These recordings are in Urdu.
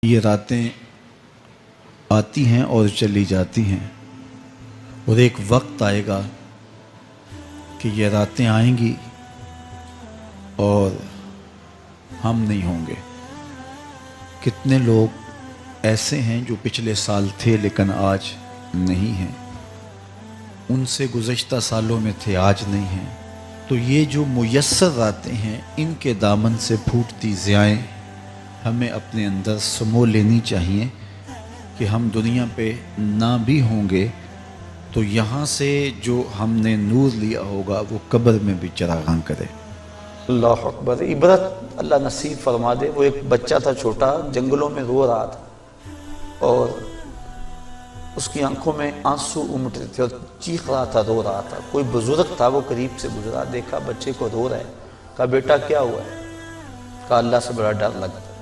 یہ راتیں آتی ہیں اور چلی جاتی ہیں، اور ایک وقت آئے گا کہ یہ راتیں آئیں گی اور ہم نہیں ہوں گے۔ کتنے لوگ ایسے ہیں جو پچھلے سال تھے لیکن آج نہیں ہیں، ان سے گزشتہ سالوں میں تھے آج نہیں ہیں۔ تو یہ جو میسر راتیں ہیں، ان کے دامن سے پھوٹتی ضیائیں ہمیں اپنے اندر سمو لینی چاہیے کہ ہم دنیا پہ نہ بھی ہوں گے تو یہاں سے جو ہم نے نور لیا ہوگا وہ قبر میں بھی چراغاں کرے۔ اللہ اکبر۔ عبرت اللہ نصیب فرما دے۔ وہ ایک بچہ تھا چھوٹا، جنگلوں میں رو رہا تھا اور اس کی آنکھوں میں آنسو امٹ رہے تھے اور چیخ رہا تھا، رو رہا تھا۔ کوئی بزرگ تھا، وہ قریب سے گزرا، دیکھا بچے کو رو رہا ہے، کہا بیٹا کیا ہوا ہے؟ کہا اللہ سے بڑا ڈر لگتا ہے۔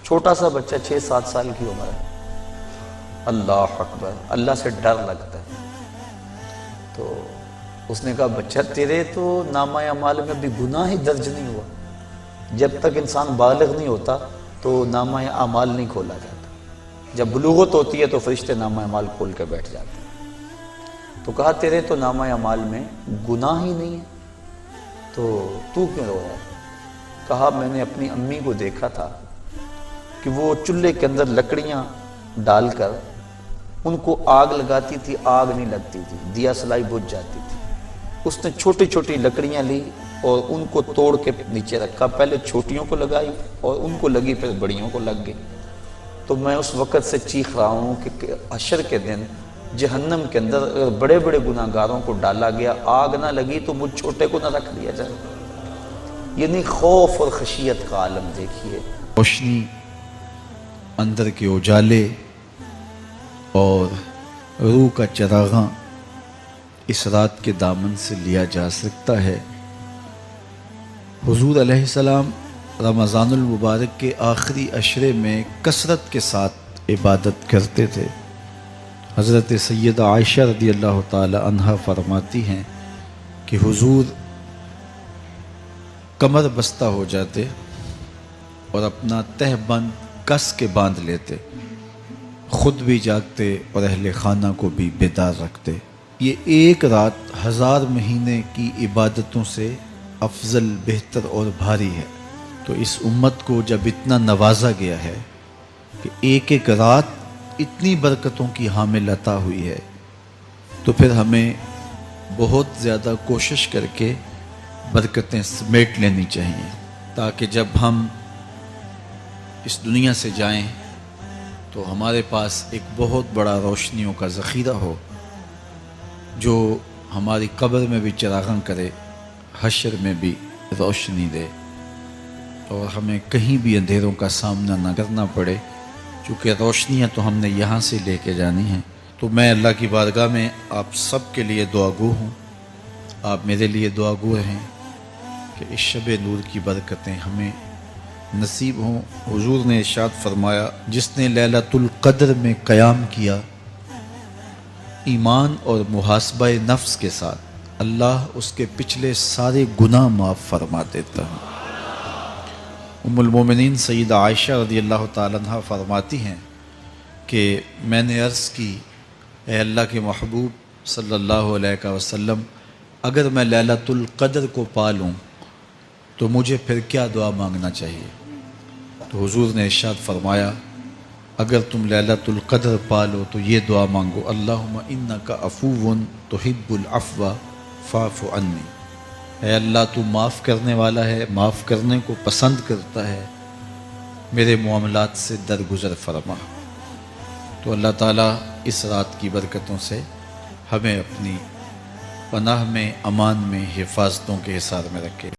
چھوٹا سا بچہ 6-7 سال کی عمر ہے۔ اللہ اکبر، اللہ سے ڈر لگتا ہے۔ تو اس نے کہا بچہ تیرے تو نامہ اعمال میں ابھی گناہ ہی درج نہیں ہوا۔ جب تک انسان بالغ نہیں ہوتا تو نامہ اعمال نہیں کھولا جاتا۔ جب بلوغت ہوتی ہے تو فرشتے نامہ اعمال کھول کے بیٹھ جاتے ہیں۔ تو کہا تیرے تو نامہ اعمال میں گناہ ہی نہیں ہے تو کیوں رو رہا ہے؟ کہا میں نے اپنی امی کو دیکھا تھا کہ وہ چولہے کے اندر لکڑیاں ڈال کر ان کو آگ لگاتی تھی، آگ نہیں لگتی تھی، دیا سلائی بجھ جاتی تھی۔ اس نے چھوٹی چھوٹی لکڑیاں لی اور ان کو توڑ کے نیچے رکھا، پہلے چھوٹیوں کو لگائی اور ان کو لگی، پھر بڑیوں کو لگ گئی۔ تو میں اس وقت سے چیخ رہا ہوں کہ حشر کے دن جہنم کے اندر بڑے بڑے گناہ گاروں کو ڈالا گیا، آگ نہ لگی تو مجھ چھوٹے کو نہ رکھ لیا جائے۔ یعنی خوف اور خشیت کا عالم دیکھیے۔ روشنی، اندر کے اجالے اور روح کا چراغاں اس رات کے دامن سے لیا جا سکتا ہے۔ حضور علیہ السلام رمضان المبارک کے آخری عشرے میں کثرت کے ساتھ عبادت کرتے تھے۔ حضرت سیدہ عائشہ رضی اللہ تعالی عنہا فرماتی ہیں کہ حضور کمر بستہ ہو جاتے اور اپنا تہ بند کس کے باندھ لیتے، خود بھی جاگتے اور اہل خانہ کو بھی بیدار رکھتے۔ یہ ایک رات 1000 مہینے کی عبادتوں سے افضل، بہتر اور بھاری ہے۔ تو اس امت کو جب اتنا نوازا گیا ہے کہ ایک ایک رات اتنی برکتوں کی حامل عطا ہوئی ہے، تو پھر ہمیں بہت زیادہ کوشش کر کے برکتیں سمیٹ لینی چاہیے تاکہ جب ہم اس دنیا سے جائیں تو ہمارے پاس ایک بہت بڑا روشنیوں کا ذخیرہ ہو جو ہماری قبر میں بھی چراغاں کرے، حشر میں بھی روشنی دے، اور ہمیں کہیں بھی اندھیروں کا سامنا نہ کرنا پڑے، چونکہ روشنیاں تو ہم نے یہاں سے لے کے جانی ہیں۔ تو میں اللہ کی بارگاہ میں آپ سب کے لیے دعا گو ہوں، آپ میرے لیے دعا گو رہیں کہ اس شب نور کی برکتیں ہمیں نصیب ہوں۔ حضور نے ارشاد فرمایا جس نے لیلۃ القدر میں قیام کیا ایمان اور محاسبہ نفس کے ساتھ، اللہ اس کے پچھلے سارے گناہ معاف فرما دیتا ہے۔ ام المومنین سیدہ عائشہ رضی اللہ تعالیٰ عنہ فرماتی ہیں کہ میں نے عرض کی اے اللہ کے محبوب صلی اللہ علیہ وسلم، اگر میں لیلۃ القدر کو پا لوں تو مجھے پھر کیا دعا مانگنا چاہیے؟ تو حضور نے ارشاد فرمایا اگر تم لیلۃ القدر پا لو تو یہ دعا مانگو، اللہم انک عفو تحب العفو فاعف عنی، اے اللہ تو معاف کرنے والا ہے، معاف کرنے کو پسند کرتا ہے، میرے معاملات سے درگزر فرما۔ تو اللہ تعالیٰ اس رات کی برکتوں سے ہمیں اپنی پناہ میں، امان میں، حفاظتوں کے حصار میں رکھے۔